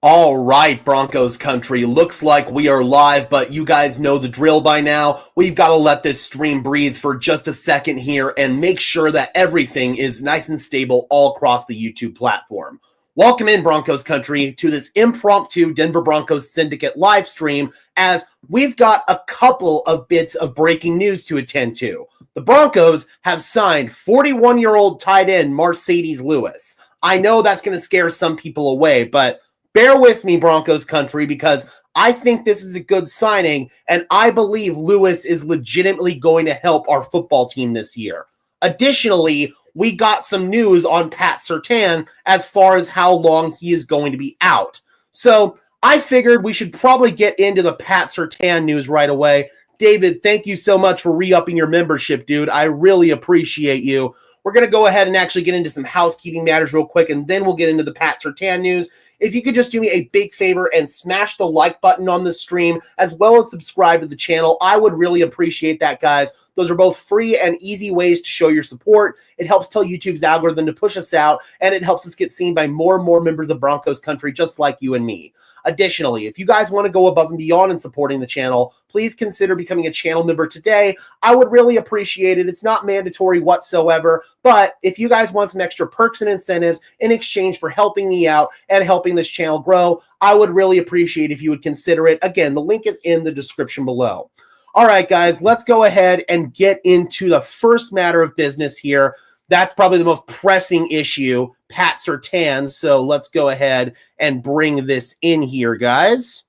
All right, Broncos country. Looks like we are live, but you guys know the drill by now. We've got to let this stream breathe for just a second here and make sure that everything is nice and stable all across the YouTube platform. Welcome in, Broncos country, to this impromptu Denver Broncos Syndicate live stream, as we've got a couple of bits of breaking news to attend to. The Broncos have signed 41-year-old tight end Marcedes Lewis. I know that's going to scare some people away, but bear with me, Broncos country, because I think this is a good signing, and I believe Lewis is legitimately going to help our football team this year. Additionally, we got some news on Pat Surtain as far as how long he is going to be out. So I figured we should probably get into the Pat Surtain news right away. David, thank you so much for re-upping your membership, dude. I really appreciate you. We're going to go ahead and actually get into some housekeeping matters real quick, and then we'll get into the Pat Surtain news. If you could just do me a big favor and smash the like button on the stream, as well as subscribe to the channel, I would really appreciate that, guys. Those are both free and easy ways to show your support. It helps tell YouTube's algorithm to push us out, and it helps us get seen by more and more members of Broncos country just like you and me. Additionally, if you guys want to go above and beyond in supporting the channel, please consider becoming a channel member today. I would really appreciate it. It's not mandatory whatsoever, but if you guys want some extra perks and incentives in exchange for helping me out and helping this channel grow, I would really appreciate if you would consider it. Again, the link is in the description below. All right, guys, let's go ahead and get into the first matter of business here. That's probably the most pressing issue, Pat Surtain. So let's go ahead and bring this in here, guys.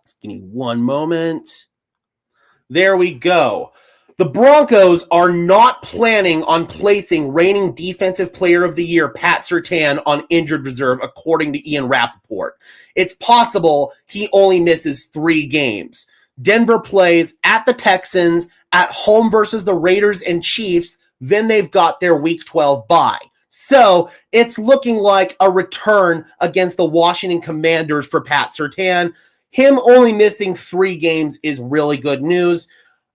Just give me one moment. There we go. The Broncos are not planning on placing reigning Defensive Player of the Year Pat Surtain on injured reserve, according to Ian Rappaport. It's possible he only misses 3 games. Denver plays at the Texans, at home versus the Raiders and Chiefs, then they've got their Week 12 bye. So it's looking like a return against the Washington Commanders for Pat Surtain. Him only missing 3 games is really good news.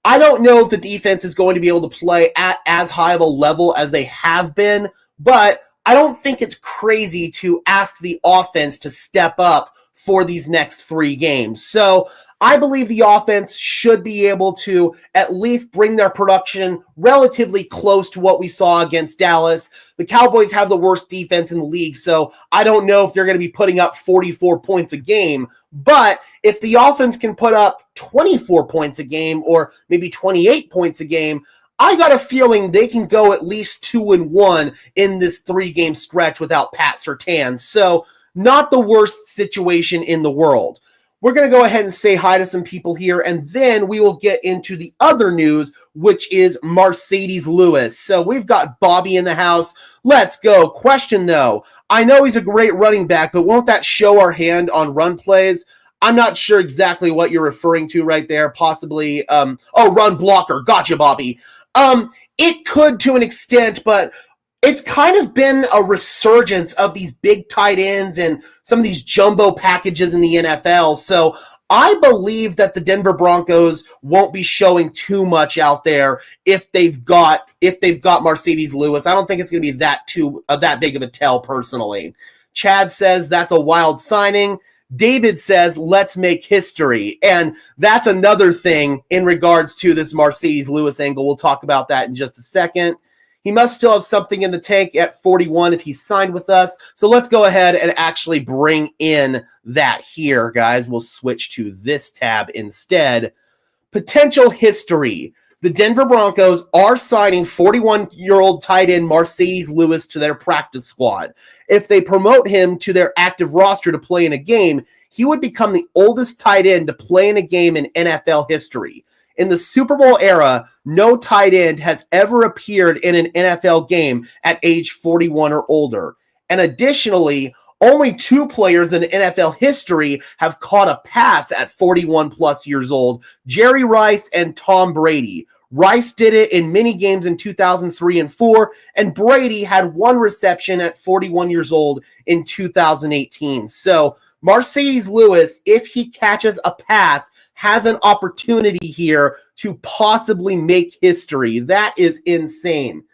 I don't know if the defense is going to be able to play at as high of a level as they have been, but I don't think it's crazy to ask the offense to step up for these next 3 games. So I believe the offense should be able to at least bring their production relatively close to what we saw against Dallas. The Cowboys have the worst defense in the league, so I don't know if they're going to be putting up 44 points a game. But if the offense can put up 24 points a game or maybe 28 points a game, I got a feeling they can go at least 2-1 in this 3-game stretch without Pat Surtain. So not the worst situation in the world. We're going to go ahead and say hi to some people here, and then we will get into the other news, which is Marcedes Lewis. So we've got Bobby in the house. Let's go. Question, though. I know he's a great running back, but won't that show our hand on run plays? I'm not sure exactly what you're referring to right there. Possibly, run blocker. Gotcha, Bobby. It could to an extent, but it's kind of been a resurgence of these big tight ends and some of these jumbo packages in the NFL. So I believe that the Denver Broncos won't be showing too much out there if they've got Marcedes Lewis. I don't think it's going to be that big of a tell personally. Chad says that's a wild signing. David says, let's make history. And that's another thing in regards to this Marcedes Lewis angle. We'll talk about that in just a second. He must still have something in the tank at 41 if he's signed with us. So let's go ahead and actually bring in that here, guys. We'll switch to this tab instead. Potential history. The Denver Broncos are signing 41-year-old tight end Marcedes Lewis to their practice squad. If they promote him to their active roster to play in a game, he would become the oldest tight end to play in a game in NFL history. In the Super Bowl era, no tight end has ever appeared in an NFL game at age 41 or older. And additionally, only 2 players in NFL history have caught a pass at 41 plus years old, Jerry Rice and Tom Brady. Rice did it in many games in 2003 and 4, and Brady had 1 reception at 41 years old in 2018. So Marcedes Lewis, if he catches a pass, has an opportunity here to possibly make history. That is insane.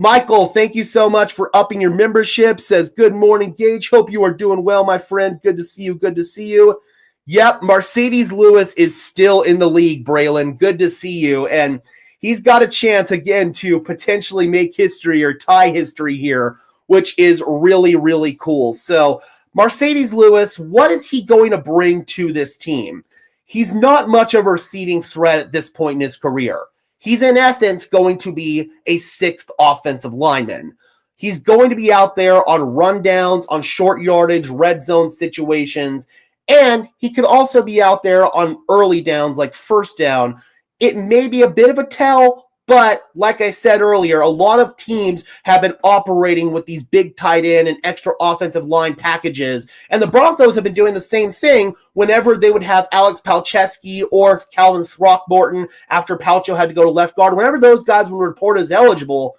Michael, thank you so much for upping your membership. Says, good morning, Gage. Hope you are doing well, my friend. Good to see you. Good to see you. Yep, Marcedes Lewis is still in the league, Braylon. Good to see you. And he's got a chance again to potentially make history or tie history here, which is really, really cool. So Marcedes Lewis, what is he going to bring to this team? He's not much of a receiving threat at this point in his career. He's in essence going to be a sixth offensive lineman. He's going to be out there on rundowns, on short yardage, red zone situations, and he could also be out there on early downs like first down. It may be a bit of a tell, but like I said earlier, a lot of teams have been operating with these big tight end and extra offensive line packages, and the Broncos have been doing the same thing whenever they would have Alex Palczewski or Calvin Throckmorton after Palcho had to go to left guard. Whenever those guys were reported as eligible,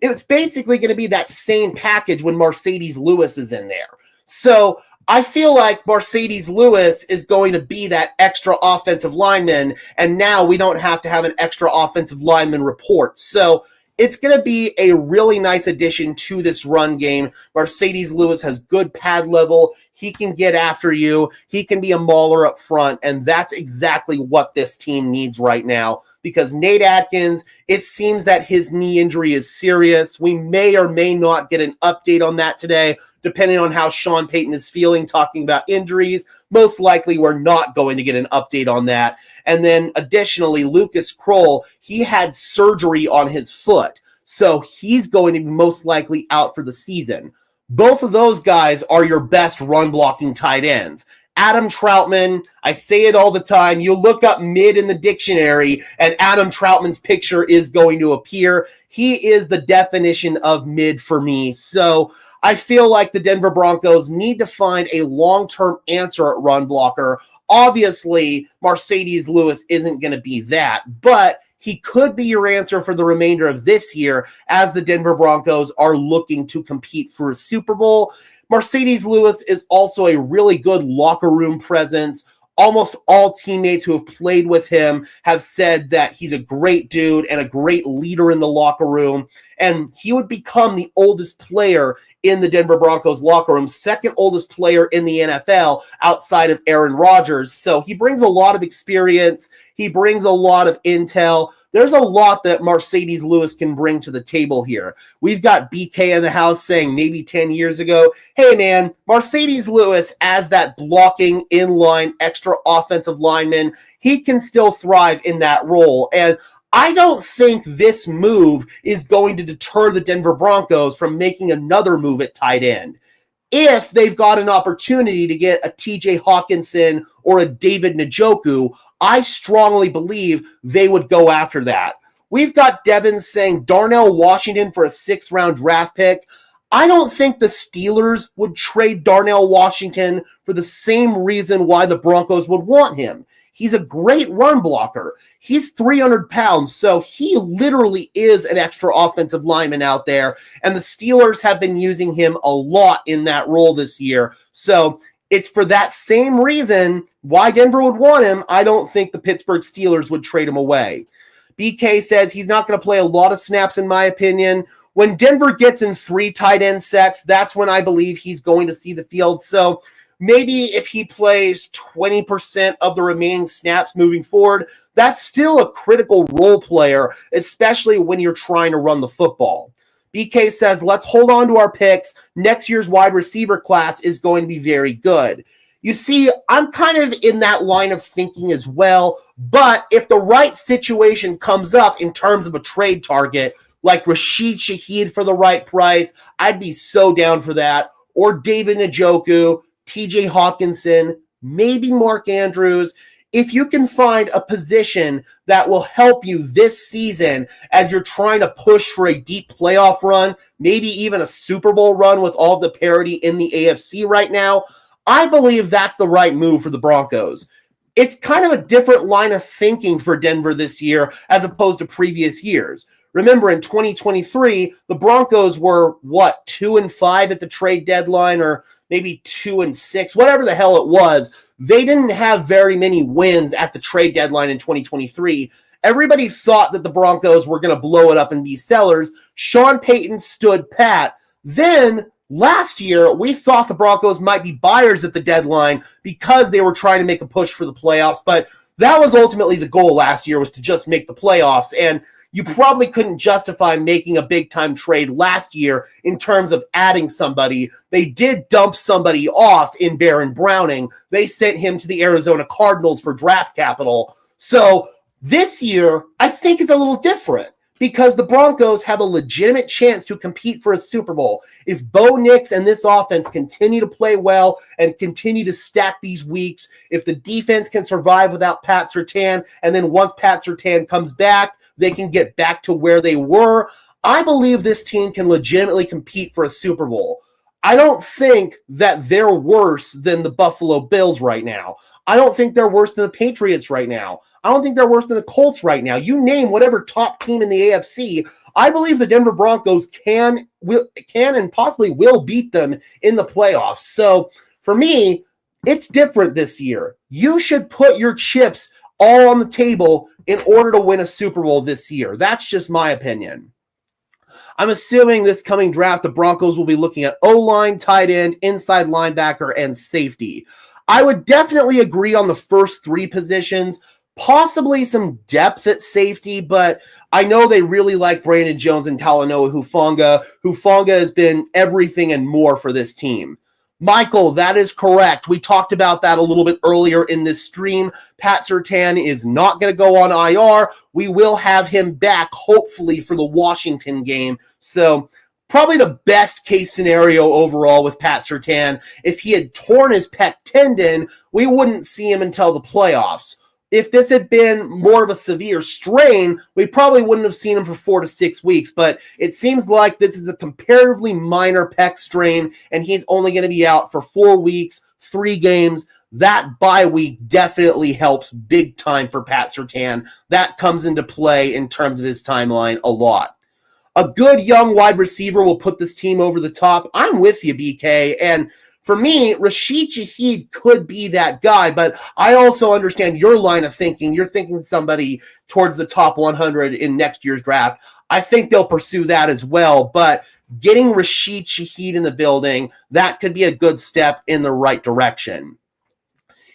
it's basically going to be that same package when Marcedes Lewis is in there. So I feel like Marcedes Lewis is going to be that extra offensive lineman, and now we don't have to have an extra offensive lineman report. So it's going to be a really nice addition to this run game. Marcedes Lewis has good pad level. He can get after you. He can be a mauler up front, and that's exactly what this team needs right now. Because Nate Atkins, it seems that his knee injury is serious. We may or may not get an update on that today, depending on how Sean Payton is feeling, talking about injuries. Most likely, we're not going to get an update on that. And then additionally, Lucas Kroll, he had surgery on his foot. So he's going to be most likely out for the season. Both of those guys are your best run-blocking tight ends. Adam Troutman, I say it all the time, you look up mid in the dictionary and Adam Troutman's picture is going to appear. He is the definition of mid for me. So I feel like the Denver Broncos need to find a long-term answer at run blocker. Obviously, Marcedes Lewis isn't going to be that, but he could be your answer for the remainder of this year as the Denver Broncos are looking to compete for a Super Bowl. Marcedes Lewis is also a really good locker room presence. Almost all teammates who have played with him have said that he's a great dude and a great leader in the locker room. And he would become the oldest player in the Denver Broncos locker room, second oldest player in the NFL outside of Aaron Rodgers. So he brings a lot of experience. He brings a lot of intel. There's a lot that Marcedes Lewis can bring to the table here. We've got BK in the house saying maybe 10 years ago, hey man, Marcedes Lewis as that blocking inline extra offensive lineman, he can still thrive in that role. And I don't think this move is going to deter the Denver Broncos from making another move at tight end. If they've got an opportunity to get a TJ Hawkinson or a David Njoku, I strongly believe they would go after that. We've got Devin saying Darnell Washington for a 6th-round draft pick. I don't think the Steelers would trade Darnell Washington for the same reason why the Broncos would want him. He's a great run blocker. He's 300 pounds, so he literally is an extra offensive lineman out there, and the Steelers have been using him a lot in that role this year. So it's for that same reason why Denver would want him. I don't think the Pittsburgh Steelers would trade him away. BK says he's not going to play a lot of snaps, in my opinion. When Denver gets in 3 tight end sets, that's when I believe he's going to see the field. So maybe if he plays 20% of the remaining snaps moving forward, that's still a critical role player, especially when you're trying to run the football. BK says, let's hold on to our picks. Next year's wide receiver class is going to be very good. You see, I'm kind of in that line of thinking as well, but if the right situation comes up in terms of a trade target, like Rashid Shaheed for the right price, I'd be so down for that. Or David Njoku, TJ Hawkinson, maybe Mark Andrews. If you can find a position that will help you this season as you're trying to push for a deep playoff run, maybe even a Super Bowl run with all the parity in the AFC right now, I believe that's the right move for the Broncos. It's kind of a different line of thinking for Denver this year as opposed to previous years. Remember, in 2023, the Broncos were, 2-5 at the trade deadline, or maybe 2-6, whatever the hell it was. They didn't have very many wins at the trade deadline in 2023. everybody thought that the Broncos were going to blow it up and be sellers. Sean Payton stood pat. Then last year, we thought the Broncos might be buyers at the deadline because they were trying to make a push for the playoffs, but that was ultimately the goal last year, was to just make the playoffs, and you probably couldn't justify making a big-time trade last year in terms of adding somebody. They did dump somebody off in Baron Browning. They sent him to the Arizona Cardinals for draft capital. So this year, I think it's a little different because the Broncos have a legitimate chance to compete for a Super Bowl. If Bo Nix and this offense continue to play well and continue to stack these weeks, if the defense can survive without Pat Surtain, and then once Pat Surtain comes back, they can get back to where they were, I believe this team can legitimately compete for a Super Bowl. I don't think that they're worse than the Buffalo Bills right now. I don't think they're worse than the Patriots right now. I don't think they're worse than the Colts right now. You name whatever top team in the AFC, I believe the Denver Broncos can and possibly will beat them in the playoffs. So for me, it's different this year. You should put your chips all on the table in order to win a Super Bowl this year. That's just my opinion. I'm assuming this coming draft, the Broncos will be looking at O-line, tight end, inside linebacker, and safety. I would definitely agree on the first three positions, possibly some depth at safety, but I know they really like Brandon Jones and Talanoa Hufanga. Hufanga has been everything and more for this team. Michael, that is correct. We talked about that a little bit earlier in this stream. Pat Surtain is not going to go on IR. We will have him back, hopefully, for the Washington game. So probably the best case scenario overall with Pat Surtain. If he had torn his pec tendon, we wouldn't see him until the playoffs. If this had been more of a severe strain, we probably wouldn't have seen him for 4 to 6 weeks, but it seems like this is a comparatively minor pec strain, and he's only going to be out for 4 weeks, 3 games. That bye week definitely helps big time for Pat Surtain. That comes into play in terms of his timeline a lot. A good young wide receiver will put this team over the top. I'm with you, BK, and for me, Rashid Shaheed could be that guy, but I also understand your line of thinking. You're thinking somebody towards the top 100 in next year's draft. I think they'll pursue that as well, but getting Rashid Shaheed in the building, that could be a good step in the right direction.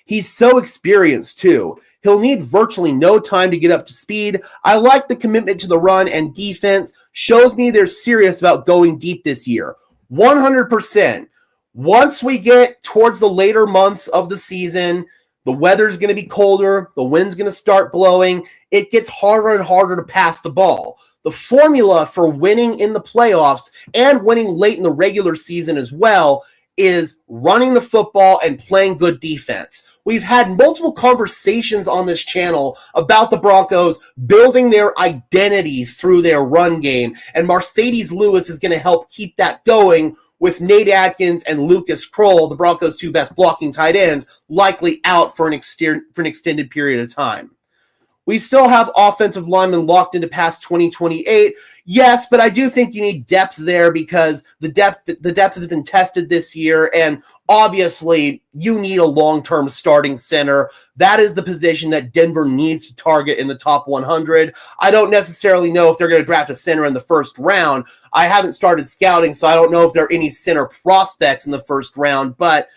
He's so experienced, too. He'll need virtually no time to get up to speed. I like the commitment to the run and defense. Shows me they're serious about going deep this year. 100%. Once we get towards the later months of the season, the weather's going to be colder, the wind's going to start blowing, it gets harder and harder to pass the ball. The formula for winning in the playoffs and winning late in the regular season as well is running the football and playing good defense. We've had multiple conversations on this channel about the Broncos building their identity through their run game, and Marcedes Lewis is going to help keep that going with Nate Atkins and Lucas Kroll, the Broncos' 2 best blocking tight ends, likely out for an extended period of time. We still have offensive linemen locked into past 2028. Yes, but I do think you need depth there because the depth has been tested this year, and obviously you need a long-term starting center. That is the position that Denver needs to target in the top 100. I don't necessarily know if they're going to draft a center in the first round. I haven't started scouting, so I don't know if there are any center prospects in the first round, but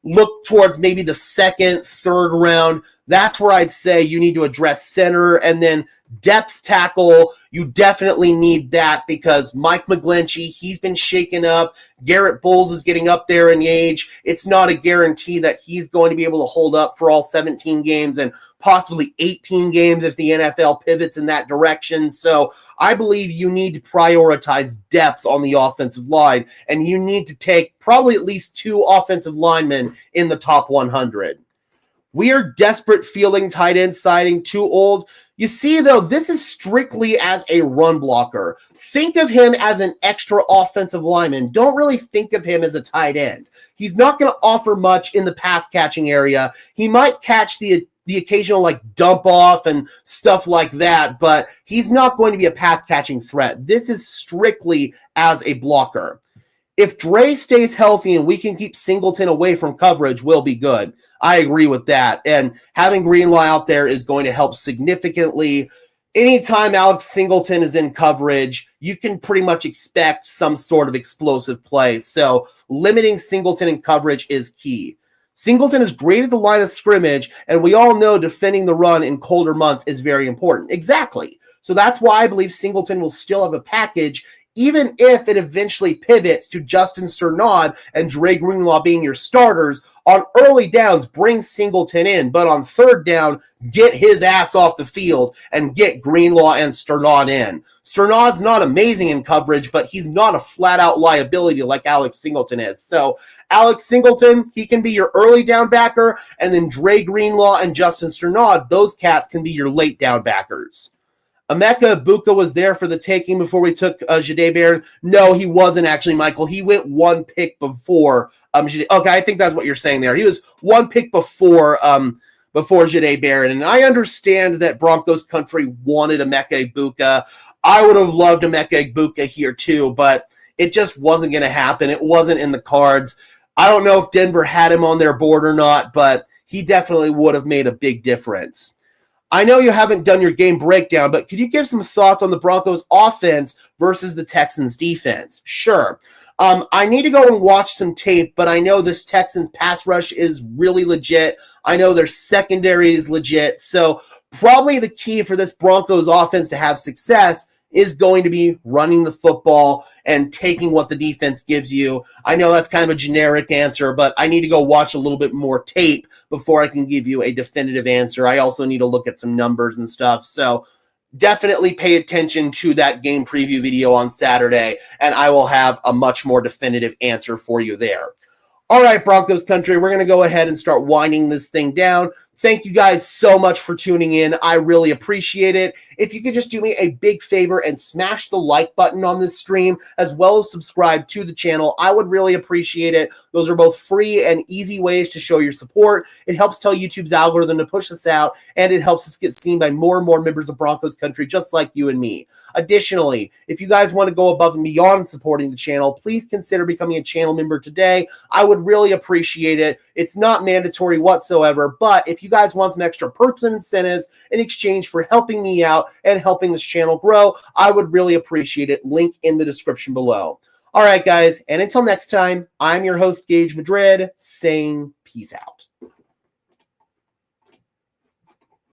look towards maybe the second, third round. That's where I'd say you need to address center, and then depth tackle. You definitely need that because Mike McGlinchey, he's been shaken up. Garrett Bowles is getting up there in age. It's not a guarantee that he's going to be able to hold up for all 17 games and possibly 18 games if the NFL pivots in that direction. So I believe you need to prioritize depth on the offensive line, and you need to take probably at least 2 offensive linemen in the top 100. We are desperate fielding tight end sighting, too old. You see, though, this is strictly as a run blocker. Think of him as an extra offensive lineman. Don't really think of him as a tight end. He's not going to offer much in the pass catching area. He might catch the occasional dump off and stuff like that, but he's not going to be a pass catching threat. This is strictly as a blocker. If Dre stays healthy and we can keep Singleton away from coverage, we'll be good. I agree with that. And having Greenlaw out there is going to help significantly. anytime Alex Singleton is in coverage, you can pretty much expect some sort of explosive play. So limiting Singleton in coverage is key. Singleton is great at the line of scrimmage, and we all know defending the run in colder months is very important. Exactly. So that's why I believe Singleton will still have a package, even if it eventually pivots to Justin Surtain and Dre Greenlaw being your starters. On early downs, bring Singleton in, but on third down, get his ass off the field and get Greenlaw and Surtain in. Surtain's not amazing in coverage, but he's not a flat-out liability like Alex Singleton is. So Alex Singleton, he can be your early down backer, and then Dre Greenlaw and Justin Surtain, those cats can be your late down backers. Emeka Egbuka was there for the taking before we took Jahdae Barron. No, he wasn't actually, Michael. He went one pick before Jahdae. Okay, I think that's what you're saying there. He was one pick before Jahdae Barron. And I understand that Broncos country wanted Emeka Egbuka. I would have loved Emeka Egbuka here too, but it just wasn't going to happen. It wasn't in the cards. I don't know if Denver had him on their board or not, but he definitely would have made a big difference. I know you haven't done your game breakdown, but could you give some thoughts on the Broncos offense versus the Texans defense? Sure. I need to go and watch some tape, but I know this Texans pass rush is really legit. I know their secondary is legit. So probably the key for this Broncos offense to have success is going to be running the football and taking what the defense gives you. I know that's kind of a generic answer, but I need to go watch a little bit more tape before I can give you a definitive answer. I also need to look at some numbers and stuff. So definitely pay attention to that game preview video on Saturday, and I will have a much more definitive answer for you there. All right, Broncos country, we're going to go ahead and start winding this thing down. Thank you guys so much for tuning in. I really appreciate it. If you could just do me a big favor and smash the like button on this stream, as well as subscribe to the channel, I would really appreciate it. Those are both free and easy ways to show your support. It helps tell YouTube's algorithm to push us out, and it helps us get seen by more and more members of Broncos country, just like you and me. Additionally, if you guys want to go above and beyond supporting the channel, please consider becoming a channel member today. I would really appreciate it. It's not mandatory whatsoever, but if you guys want some extra perks and incentives in exchange for helping me out and helping this channel grow, I would really appreciate it. Link in the description below. All right, guys, and until next time, I'm your host, Gage Madrid, saying peace out.